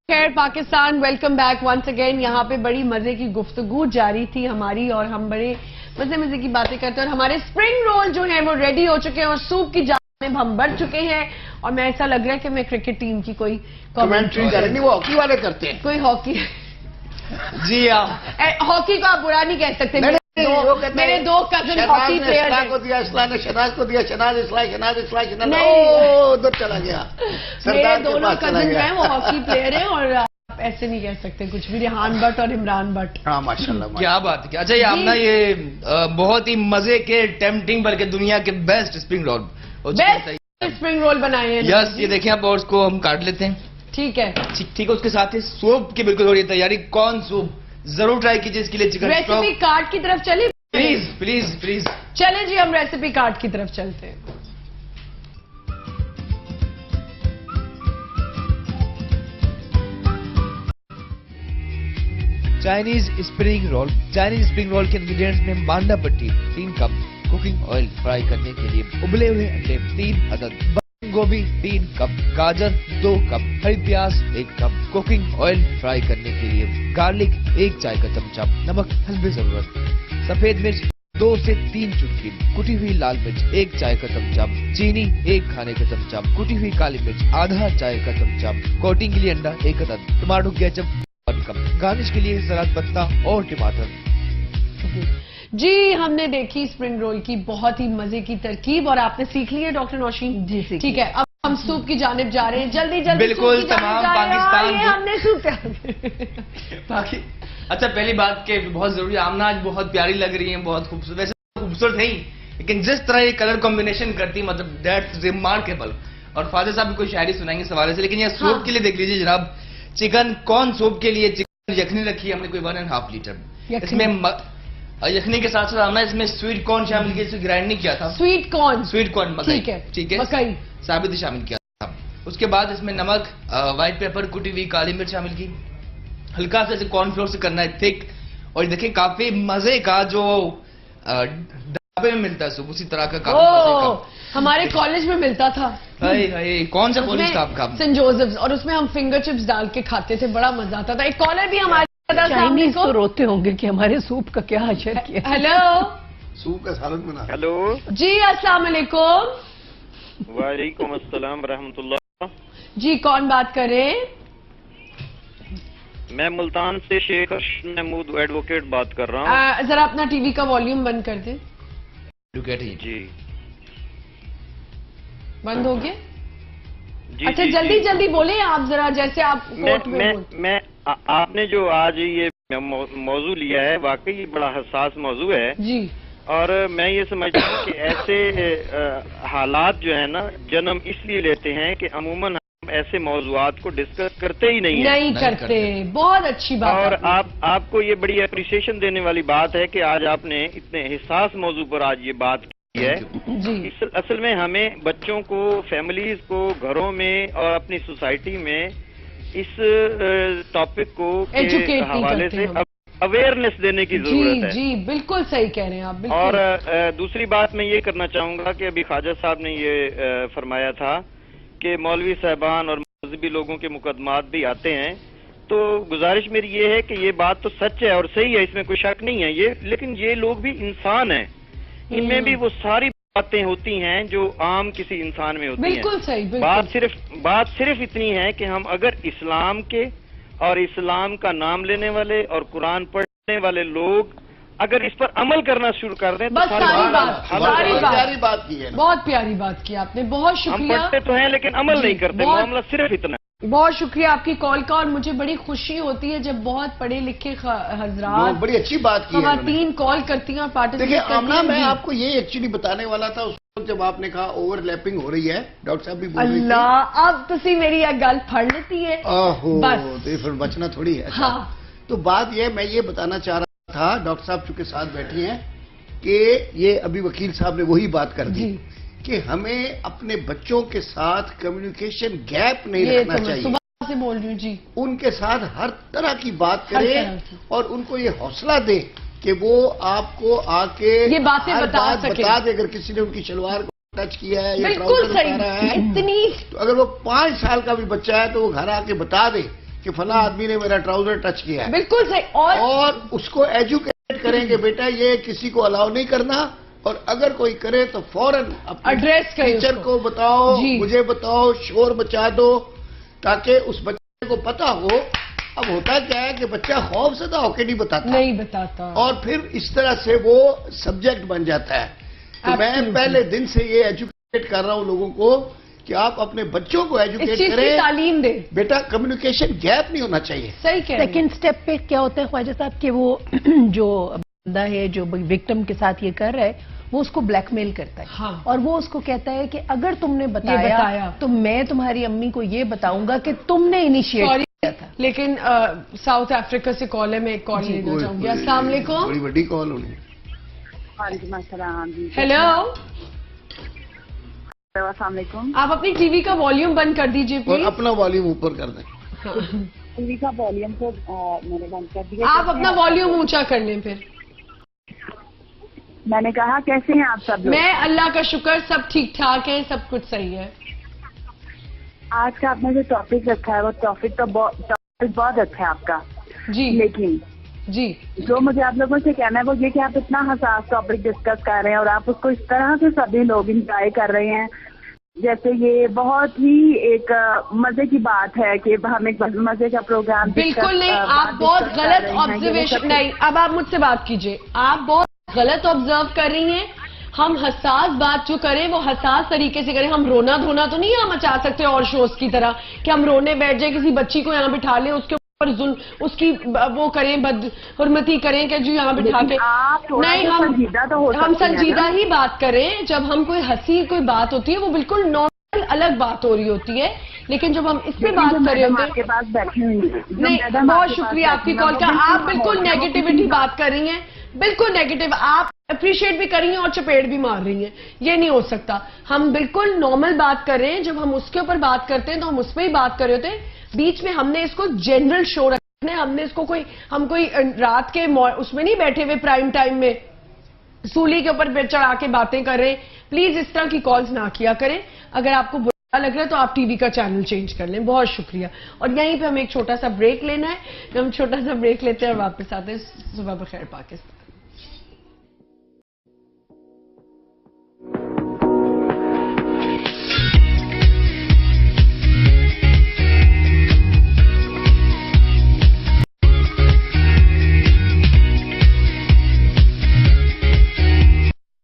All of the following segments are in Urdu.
خیر Pakistan welcome back once again. یہاں پہ بڑی مزے کی گفتگو جاری تھی ہماری اور ہم بڑے مزے کی باتیں کرتے ہیں اور ہمارے اسپرنگ رول جو ہیں وہ ریڈی ہو چکے ہیں اور سوپ کی جانب ہم بڑھ چکے ہیں اور میں ایسا لگ رہا ہے کہ میں کرکٹ ٹیم کی کوئی کمنٹری کر رہی. وہ ہاکی والے کرتے ہیں. کوئی ہاکی جی ہاکی کو آپ برا نہیں کہہ سکتے. میرے دو کزن ہاکی پلیئر ہیں. کو دیا اسلام نے شہناز کو دیا. شہناز اسلام ادھر چلا گیا. میرے دونوں کزن ہیں وہ ہاکی پلیئر ہیں اور آپ ایسے نہیں کہہ سکتے کچھ بھی. ریحان بٹ اور عمران بٹ. ہاں ماشاء اللہ. کیا بات ہے. اچھا یہ آمنہ یہ بہت ہی مزے کے ٹیمپٹنگ بلکہ دنیا کے best spring roll spring roll بنائے ہیں. یس یہ دیکھیں آپ اور اس کو ہم کاٹ لیتے ہیں. ٹھیک ہے ٹھیک ہے. اس کے ساتھ ہی سوپ کی بالکل ہو رہی ہے تیاری. کون سوپ ضرور ٹرائی کیجیے. اس کے لیے چکن ریسیپی کارڈ کی طرف چلیں پلیز پلیز پلیز. چلیں جی ہم ریسیپی کارڈ کی طرف چلتے ہیں. Chinese spring roll. Chinese spring roll کے انگریڈینٹس میں مانڈا پٹی 3 کپ, کوکنگ آئل فرائی کرنے کے لیے ابلے ہوئے انڈے 3 عدد, بند گوبھی 3 کپ, گاجر 2 کپ, ہری پیاز 1 کپ, کوکنگ آئل فرائی کرنے کے لیے گارلک 1 چائے کا چمچہ, نمک حسب ضرورت, سفید مرچ 2 سے 3 چٹکی, کٹی ہوئی لال مرچ 1 چائے کا چمچہ, چینی 1 کھانے کا چمچہ, کٹی ہوئی کالی مرچ آدھا چائے کا چمچہ, کوٹنگ کے لیے انڈا 1 عدد, ٹماٹو کیچپ 1 کپ, گارنش کے لیے سلاد پتا اور ٹماٹر. جی ہم نے دیکھی اسپرنگ رول کی بہت ہی مزے کی ترکیب اور آپ نے سیکھ لی ہے ڈاکٹر نوشین. جی ٹھیک ہے. اب ہم سوپ کی جانب جا رہے ہیں. جلدی بالکل تمام پاکستان ہم نے سوپ اچھا پہلی بات کہ بہت ضروری. آمنہ آج بہت پیاری لگ رہی ہیں, بہت خوبصورت. ویسے خوبصورت نہیں لیکن جس طرح یہ کلر کمبینیشن کرتی مطلب دیٹس ریمارکیبل. اور فادر صاحب بھی کوئی شاعری سنائیں گے اس حوالے سے. لیکن یہ سوپ کے لیے دیکھ لیجیے جناب. چکن کون سوپ کے لیے چکن یخنی رکھی ہے ہم نے کوئی 1.5 لیٹر. اس میں یخنی کے ساتھ ساتھ آمنہ اس میں سویٹ کارن شامل کیا, اسے گرائنڈ نہیں کیا تھا. سویٹ کارن مکئی. ٹھیک ہے مکئی ثابت ہی شامل کیا تھا. اس کے بعد اس میں نمک, وائٹ پیپر, کٹی ہوئی کالی مرچ شامل کی. ہلکا سا کارن فلور سے کرنا ہے تھک. اور دیکھیں کافی مزے کا جو ڈبے میں ملتا ہے سوپ اسی طرح کا کافی مزے کا ہمارے کالج میں ملتا تھا. کون سا کالج تھا آپ کا؟ سینٹ جوزفز. اور اس میں ہم فنگر چپس ڈال کے کھاتے تھے, بڑا مزہ آتا تھا. ایک کالر بھی ہمارے چائنیز تو روتے ہوں گے کہ ہمارے سوپ کا کیا حشر کیا. ہیلو سوپ کا سالن بنا. ہیلو جی السلام علیکم. وعلیکم السلام ورحمۃ اللہ. جی کون بات کر رہے ہیں؟ میں ملتان سے شیخ ارشد محمود ایڈوکیٹ بات کر رہا ہوں. ذرا اپنا ٹی وی کا والیوم بند کر دیں. جی بند ہو گیا. جی اچھا جلدی بولیں آپ ذرا, جیسے آپ کورٹ میں آپ نے جو آج یہ موضوع لیا ہے واقعی بڑا حساس موضوع ہے. جی اور میں یہ سمجھتا ہوں کہ ایسے حالات جو ہے نا جنم اس لیے لیتے ہیں کہ عموماً ہم ایسے موضوعات کو ڈسکس کرتے ہی نہیں کرتے. بہت اچھی بات. اور آپ کو یہ بڑی اپریشیشن دینے والی بات ہے کہ آج آپ نے اتنے حساس موضوع پر آج یہ بات کی ہے. جی اصل میں ہمیں بچوں کو, فیملیز کو, گھروں میں اور اپنی سوسائٹی میں اس ٹاپک کو کے حوالے سے اویئرنیس دینے کی ضرورت ہے. جی بالکل صحیح کہہ رہے ہیں آپ. اور دوسری بات میں یہ کرنا چاہوں گا کہ ابھی خواجہ صاحب نے یہ فرمایا تھا کہ مولوی صاحبان اور مذہبی لوگوں کے مقدمات بھی آتے ہیں. تو گزارش میری یہ ہے کہ یہ بات تو سچ ہے اور صحیح ہے, اس میں کوئی شک نہیں ہے یہ. لیکن یہ لوگ بھی انسان ہیں, ان میں بھی وہ ساری باتیں ہوتی ہیں جو عام کسی انسان میں ہوتی ہیں. بالکل صحیح. بات صرف اتنی ہے کہ ہم اگر اسلام کے اور اسلام کا نام لینے والے اور قرآن پڑھنے والے لوگ اگر اس پر عمل کرنا شروع کر دیں تو پیاری بات کی ہے. بہت پیاری بات کی آپ نے. بہت ہم شکریہ. پڑھتے تو ہیں لیکن عمل نہیں کرتے. معاملہ صرف اتنا. بہت شکریہ آپ کی کال کا. اور مجھے بڑی خوشی ہوتی ہے جب بہت پڑھے لکھے حضرات, بڑی اچھی بات کی ہے, خواتین کال کرتی ہیں اور پارٹیسپیٹ کرتی ہیں. آمنہ میں آپ کو یہ ایکچولی بتانے والا تھا اس وقت جب آپ نے کہا اوور لیپنگ ہو رہی ہے. ڈاکٹر صاحب بھی بول رہے تھے. اللہ اب تسی میری ایک گل پھڑ لیتی ہے. پھر بچنا تھوڑی ہے. ہاں تو بات یہ میں یہ بتانا چاہ رہا تھا, ڈاکٹر صاحب چونکہ ساتھ بیٹھی ہیں, کہ یہ ابھی وکیل صاحب نے وہی بات کر دی کہ ہمیں اپنے بچوں کے ساتھ کمیونیکیشن گیپ نہیں رکھنا چاہیے. صبح سے بول رہی ہوں جی. ان کے ساتھ ہر طرح کی بات کرے اور ان کو یہ حوصلہ دے کہ وہ آپ کو آ کے یہ باتیں بتا دے. اگر کسی نے ان کی شلوار کو ٹچ کیا ہے یا بالکل ٹراؤزر اتارا ہے, اتنی تو اگر وہ 5 سال کا بھی بچہ ہے تو وہ گھر آ کے بتا دے کہ فلاں آدمی نے میرا ٹراؤزر ٹچ کیا ہے، بالکل صحیح. اور اس کو ایجوکیٹ کریں کہ بیٹا یہ کسی کو الاؤ نہیں کرنا، اور اگر کوئی کرے تو فوراً Address کریں اس ٹیچر کو. کو بتاؤ، جی. مجھے بتاؤ، شور مچا دو تاکہ اس بچے کو پتا ہو. اب ہوتا کیا ہے کہ بچہ خوف زدہ ہو کے نہیں بتاتا، نہیں بتاتا. اور پھر اس طرح سے وہ سبجیکٹ بن جاتا ہے. تو میں Absolutely. پہلے دن سے یہ ایجوکیٹ کر رہا ہوں لوگوں کو کہ آپ اپنے بچوں کو اس ایجوکیٹ چیز کی کریں. تعلیم دیں. بیٹا کمیونیکیشن گیپ نہیں ہونا چاہیے. صحیح کہہ رہے ہیں. سیکنڈ سٹیپ پہ کیا ہوتا ہے خواجہ صاحب کہ وہ جو بندہ ہے جو وکٹم کے ساتھ یہ کر رہا ہے وہ اس کو بلیک میل کرتا ہے. ہاں. اور وہ اس کو کہتا ہے کہ اگر تم نے بتایا بتایا تو میں تمہاری امی کو یہ بتاؤں گا کہ تم نے انیشیٹ سوری کیا تھا. لیکن ساؤتھ افریقہ سے کال ہے، میں ایک کال لینا چاہوں گی. السلام علیکم. بڑی بڑی کال ہونی. وعلیکم السلام جی. ہیلو، السلام علیکم. آپ اپنی ٹی وی کا والیوم بند کر دیجئے اور پلیز. اپنا والیوم اوپر کر دیں. ٹی وی کا والیوم کو میں نے بند کر دیا. آپ اپنا والیوم اونچا کر لیں پھر. میں نے کہا کیسے ہیں آپ سب لوگ؟ میں اللہ کا شکر سب ٹھیک ٹھاک ہے، سب کچھ صحیح ہے. آج کا آپ نے جو ٹاپک رکھا ہے وہ ٹاپک بہت اچھا ہے آپ کا. جی لیکن جی جو مجھے آپ لوگوں سے کہنا ہے وہ یہ کہ آپ اتنا حساس ٹاپک ڈسکس کر رہے ہیں اور آپ اس کو اس طرح سے سبھی لوگ انجوائے کر رہے ہیں جیسے یہ بہت ہی ایک مزے کی بات ہے کہ ہم ایک مزے کا پروگرام بالکل نہیں. آپ بہت غلط آبزرویشن. نہیں، اب آپ مجھ سے بات کیجئے. آپ بہت غلط آبزرو کر رہی ہیں. ہم حساس بات جو کریں وہ حساس طریقے سے کریں. ہم رونا دھونا تو نہیں یہاں مچا سکتے اور شوز کی طرح کہ ہم رونے بیٹھ جائیں، کسی بچی کو یہاں بٹھا لیں، اس کے اوپر ظلم، اس کی وہ کریں، بد حرمتی کریں کہ جو یہاں بٹھا کے. نہیں، ہم سنجیدہ ہی بات کریں. جب ہم کوئی ہنسی کوئی بات ہوتی ہے وہ بالکل نارمل الگ بات ہو رہی ہوتی ہے، لیکن جب ہم اس پہ بات کر رہے ہوتے ہیں. نہیں، بہت شکریہ آپ کی کال کا. آپ بالکل نیگیٹیوٹی بات کر رہی ہیں، بالکل نیگیٹو. آپ اپریشیٹ بھی کر رہی ہیں اور چپیڑ بھی مار رہی ہیں. یہ نہیں ہو سکتا. ہم بالکل نارمل بات کر رہے ہیں. جب ہم اس کے اوپر بات کرتے ہیں تو ہم اس پہ ہی بات کر رہے ہوتے ہیں. بیچ میں ہم نے اس کو جنرل شو رکھنا ہے. ہم نے اس کو ہم کوئی رات کے اس میں نہیں بیٹھے ہوئے پرائم ٹائم میں سولی کے اوپر چڑھا کے باتیں کر رہے ہیں. پلیز اس طرح کی کالز نہ کیا کریں. اگر آپ کو برا لگ رہا ہے تو آپ ٹی وی کا چینل چینج کر لیں. بہت شکریہ. اور یہیں پہ ہمیں ایک چھوٹا سا بریک لینا ہے. ہم چھوٹا سا بریک لیتے ہیں اور واپس آتے ہیں. صبح بخیر پاکستان.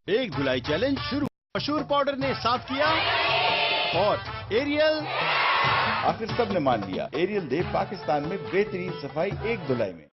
ایک دھلائی چیلنج شروع. مشہور پاؤڈر نے صاف کیا اور ایریل آخر سب نے مان لیا. ایریل دے پاکستان میں بہترین صفائی ایک دھلائی میں.